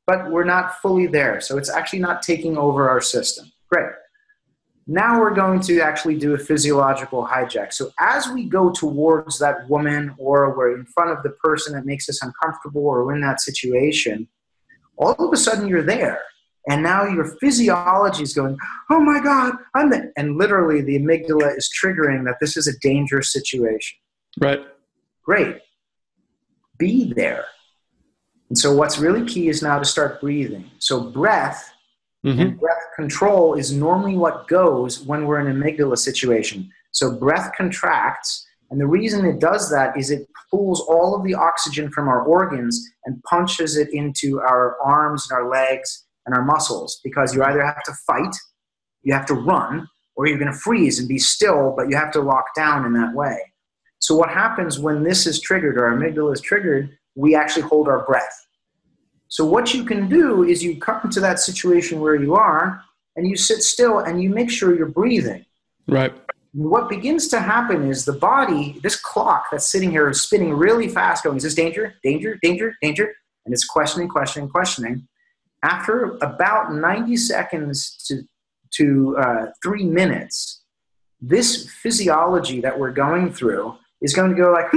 but we're not fully there. So it's actually not taking over our system. Great. Now we're going to actually do a physiological hijack. So as we go towards that woman, or we're in front of the person that makes us uncomfortable, or we're in that situation, all of a sudden you're there. And now your physiology is going, oh my God, I'm there. And literally the amygdala is triggering that this is a dangerous situation.
Right.
Great. Be there. And so what's really key is now to start breathing. So breath and breath control is normally what goes when we're in an amygdala situation. So breath contracts, and the reason it does that is it pulls all of the oxygen from our organs and punches it into our arms and our legs and our muscles, because you either have to fight, you have to run, or you're going to freeze and be still, but you have to lock down in that way. So what happens when this is triggered, or our amygdala is triggered, we actually hold our breath. So what you can do is you come to that situation where you are, and you sit still and you make sure you're breathing.
Right.
What begins to happen is the body, this clock that's sitting here is spinning really fast, going, is this danger, danger, danger, danger? And it's questioning, questioning, questioning. After about 90 seconds to 3 minutes, this physiology that we're going through is going to go like,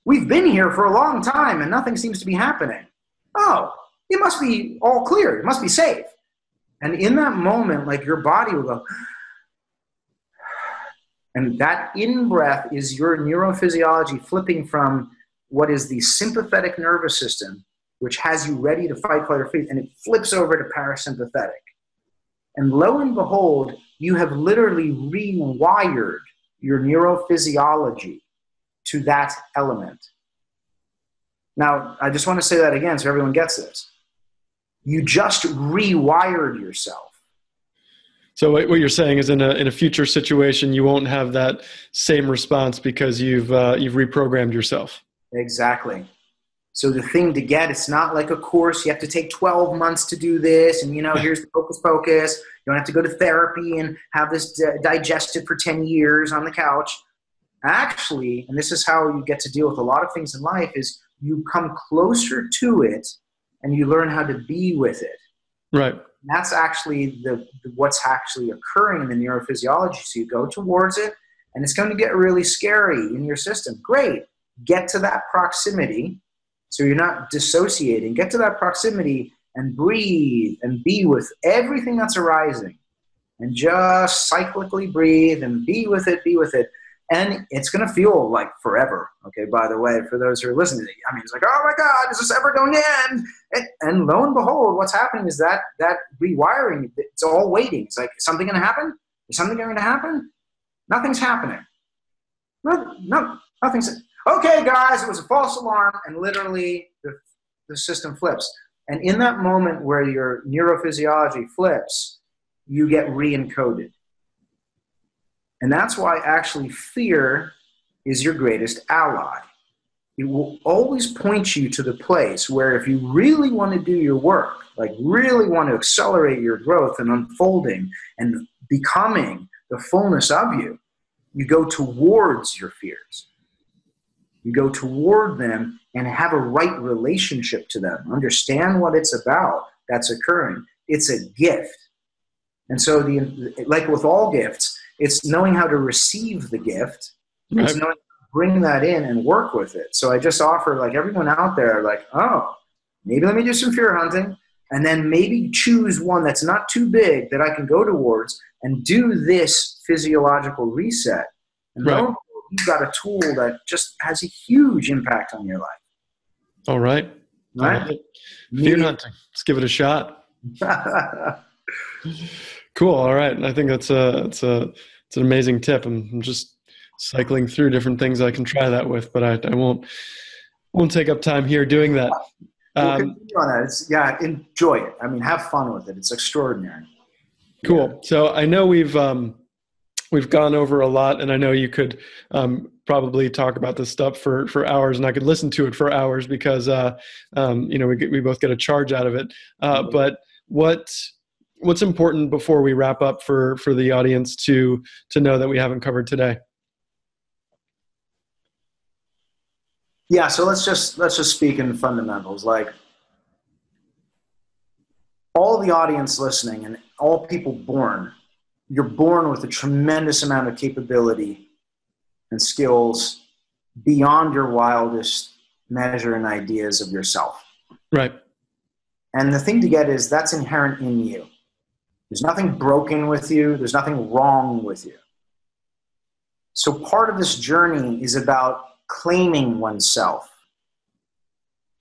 we've been here for a long time and nothing seems to be happening. Oh, it must be all clear. It must be safe. And in that moment, like, your body will go, and that in-breath is your neurophysiology flipping from what is the sympathetic nervous system, which has you ready to fight, flight, or freeze, and it flips over to parasympathetic. And lo and behold, you have literally rewired your neurophysiology to that element. Now, I just want to say that again so everyone gets this. You just rewired yourself.
So what you're saying is in a future situation, you won't have that same response because you've reprogrammed yourself.
Exactly. So the thing to get, it's not like a course. You have to take 12 months to do this. And, here's the focus focus. You don't have to go to therapy and have this digested for 10 years on the couch. Actually, and this is how you get to deal with a lot of things in life, is you come closer to it and you learn how to be with it.
Right.
And that's actually what's actually occurring in the neurophysiology. So you go towards it, and it's going to get really scary in your system. Great. Get to that proximity. So you're not dissociating. Get to that proximity and breathe and be with everything that's arising. And just cyclically breathe and be with it, be with it. And it's going to feel like forever. Okay, by the way, for those who are listening, I mean, it's like, oh my God, is this ever going to end? And lo and behold, what's happening is that rewiring, it's all waiting. It's like, is something going to happen? Is something going to happen? Nothing's happening. No, nothing's. Okay, guys, it was a false alarm, and literally the system flips. And in that moment where your neurophysiology flips, you get re-encoded. And that's why actually fear is your greatest ally. It will always point you to the place where, if you really want to do your work, like really want to accelerate your growth and unfolding and becoming the fullness of you, you go towards your fears. You go toward them and have a right relationship to them. Understand what it's about that's occurring. It's a gift. And so, like with all gifts, it's knowing how to receive the gift. Right. It's knowing how to bring that in and work with it. So I just offer, like, everyone out there, like, oh, maybe let me do some fear hunting, and then maybe choose one that's not too big that I can go towards and do this physiological reset. And right. You've got a tool that just has a huge impact on your life.
All right.
Right?
Fear hunting. Let's give it a shot. Cool. All right. And I think it's an amazing tip. I'm just cycling through different things I can try that with, but I won't take up time here doing that.
We'll continue on that. Enjoy it. I mean, have fun with it. It's extraordinary.
Cool. Yeah. So I know we've gone over a lot, and I know you could probably talk about this stuff for hours, and I could listen to it for hours because we both get a charge out of it. But what's important before we wrap up for the audience to know that we haven't covered today?
Yeah, so let's just speak in fundamentals. Like all the audience listening and all people born, you're born with a tremendous amount of capability and skills beyond your wildest measure and ideas of yourself.
Right.
And the thing to get is that's inherent in you. There's nothing broken with you. There's nothing wrong with you. So part of this journey is about claiming oneself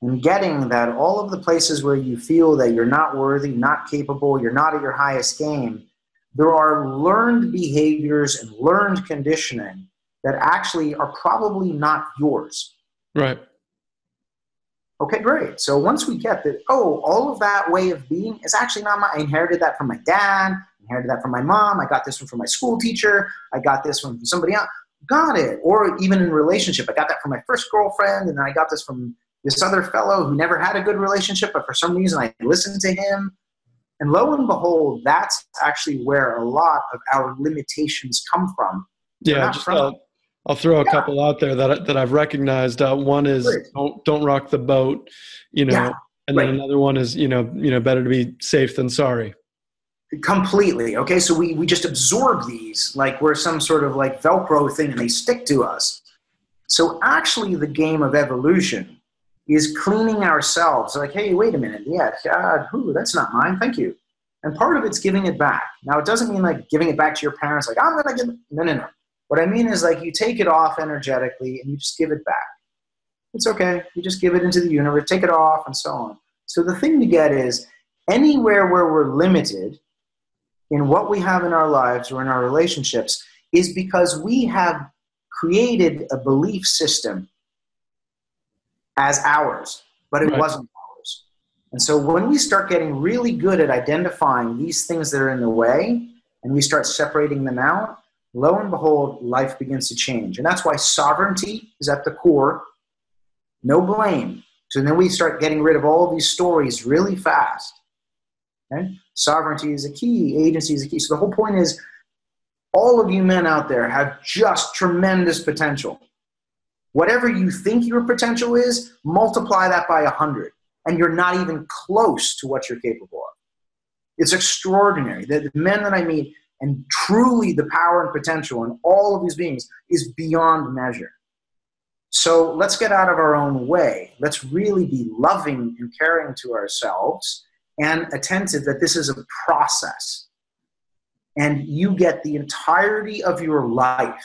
and getting that all of the places where you feel that you're not worthy, not capable, you're not at your highest game, there are learned behaviors and learned conditioning that actually are probably not yours.
Right.
Okay, great. So once we get that, oh, all of that way of being is actually not I inherited that from my dad, I inherited that from my mom, I got this one from my school teacher, I got this one from somebody else. Got it. Or even in a relationship, I got that from my first girlfriend, and then I got this from this other fellow who never had a good relationship, but for some reason I listened to him. And lo and behold, that's actually where a lot of our limitations come from.
Yeah, I'll throw a couple out there that I've recognized. One is don't rock the boat, and then another one is better to be safe than sorry.
Completely. Okay, so we just absorb these like we're some sort of like Velcro thing, and they stick to us. So actually, the game of evolution is cleaning ourselves. Like, hey, wait a minute, yeah, God, that's not mine. Thank you. And part of it's giving it back. Now, it doesn't mean like giving it back to your parents. Like, I'm gonna give it. No. What I mean is like you take it off energetically and you just give it back. It's okay. You just give it into the universe, take it off, and so on. So the thing to get is anywhere where we're limited in what we have in our lives or in our relationships is because we have created a belief system as ours, but it wasn't ours. And so when we start getting really good at identifying these things that are in the way and we start separating them out, lo and behold, life begins to change. And that's why sovereignty is at the core. No blame. So then we start getting rid of all of these stories really fast. Okay? Sovereignty is a key. Agency is a key. So the whole point is all of you men out there have just tremendous potential. Whatever you think your potential is, multiply that by 100. And you're not even close to what you're capable of. It's extraordinary. The men that I meet, and truly the power and potential in all of these beings is beyond measure. So let's get out of our own way. Let's really be loving and caring to ourselves and attentive that this is a process. And you get the entirety of your life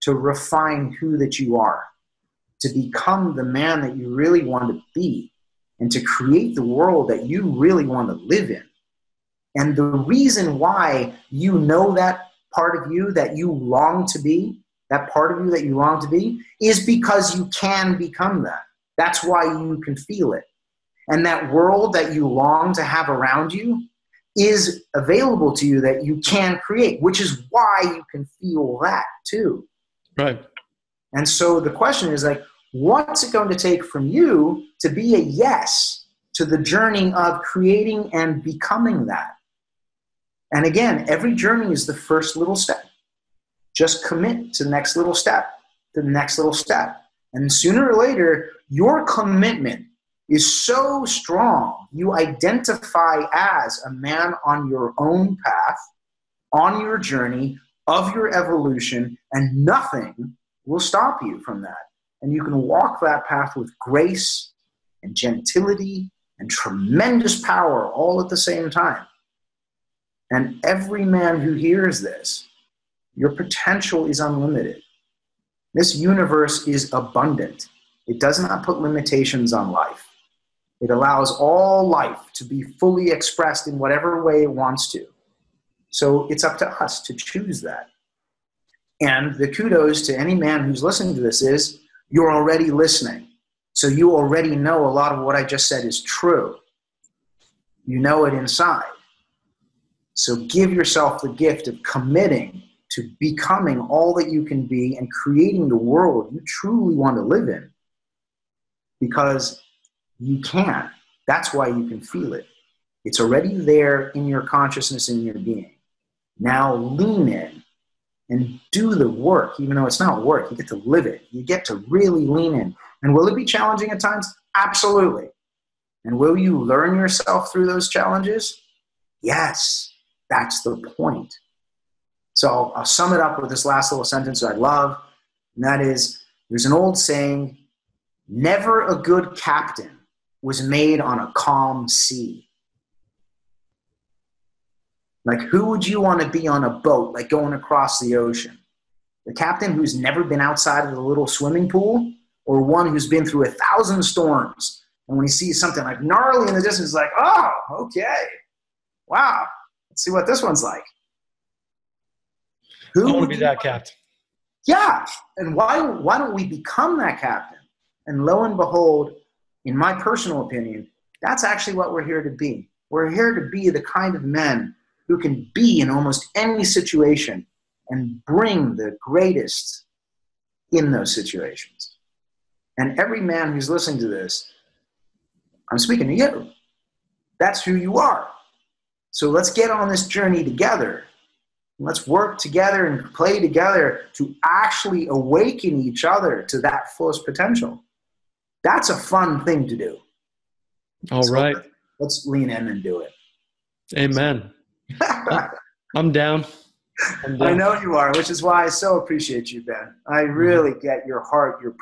to refine who that you are, to become the man that you really want to be, and to create the world that you really want to live in. And the reason why you know that part of you that you long to be, that part of you that you long to be, is because you can become that. That's why you can feel it. And that world that you long to have around you is available to you that you can create, which is why you can feel that too.
Right.
And so the question is like, what's it going to take from you to be a yes to the journey of creating and becoming that? And again, every journey is the first little step. Just commit to the next little step, to the next little step. And sooner or later, your commitment is so strong, you identify as a man on your own path, on your journey of your evolution, and nothing will stop you from that. And you can walk that path with grace and gentility and tremendous power all at the same time. And every man who hears this, your potential is unlimited. This universe is abundant. It does not put limitations on life. It allows all life to be fully expressed in whatever way it wants to. So it's up to us to choose that. And the kudos to any man who's listening to this is, you're already listening. So you already know a lot of what I just said is true. You know it inside. So give yourself the gift of committing to becoming all that you can be and creating the world you truly want to live in. Because you can. That's why you can feel it. It's already there in your consciousness and your being. Now lean in and do the work, even though it's not work. You get to live it. You get to really lean in And will it be challenging at times? Absolutely. And will you learn yourself through those challenges? Yes, that's the point. So I'll sum it up with this last little sentence that I love, and that is, there's an old saying, never a good captain was made on a calm sea. Like, who would you want to be on a boat, like going across the ocean? The captain who's never been outside of the little swimming pool, or one who's been through 1,000 storms, and when he sees something like gnarly in the distance, he's like, oh, okay, wow, let's see what this one's like.
I want to be that captain.
Yeah, and why don't we become that captain? And lo and behold, in my personal opinion, that's actually what we're here to be. We're here to be the kind of men who can be in almost any situation and bring the greatest in those situations. And every man who's listening to this, I'm speaking to you. That's who you are. So let's get on this journey together. Let's work together and play together to actually awaken each other to that fullest potential. That's a fun thing to do.
All right.
Let's lean in and do it.
Amen. I'm down.
I know you are, which is why I so appreciate you, Ben. I really get your heart, your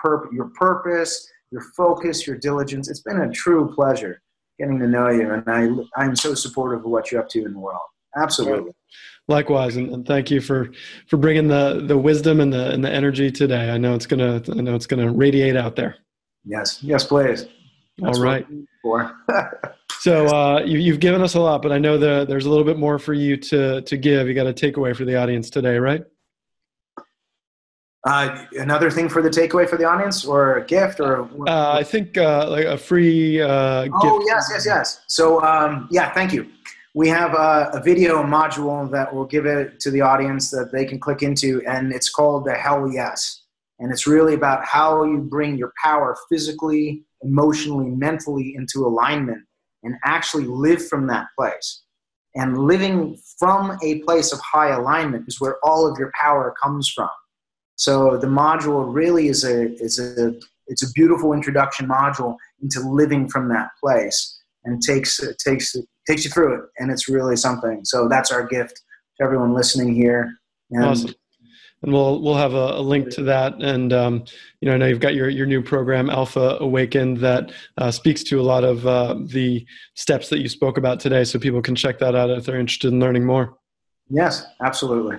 purpose, your focus, your diligence. It's been a true pleasure getting to know you, and I'm so supportive of what you're up to in the world. Absolutely.
Likewise, and thank you for bringing the wisdom and the energy today. I know it's gonna radiate out there.
Yes, please.
That's all right. So you've given us a lot, but I know there's a little bit more for you to give. You got a takeaway for the audience today, right?
Another thing for the takeaway for the audience, or a gift, or
I think like a free gift.
Oh, yes. So thank you. We have a video module that we'll give it to the audience that they can click into, and it's called the Hell Yes. And it's really about how you bring your power physically, emotionally, mentally into alignment and actually live from that place. And living from a place of high alignment is where all of your power comes from. So the module really is a beautiful introduction module into living from that place, and takes you through it, and it's really something. So that's our gift to everyone listening here. And
awesome. And we'll have a link to that. And I know you've got your new program, Alpha Awakened, that speaks to a lot of the steps that you spoke about today, so people can check that out if they're interested in learning more.
Yes, absolutely.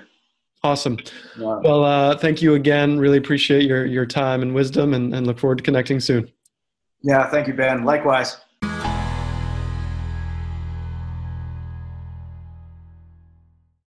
Awesome.
Wow.
Well, thank you again. Really appreciate your time and wisdom, and look forward to connecting soon.
Yeah, thank you, Ben. Likewise.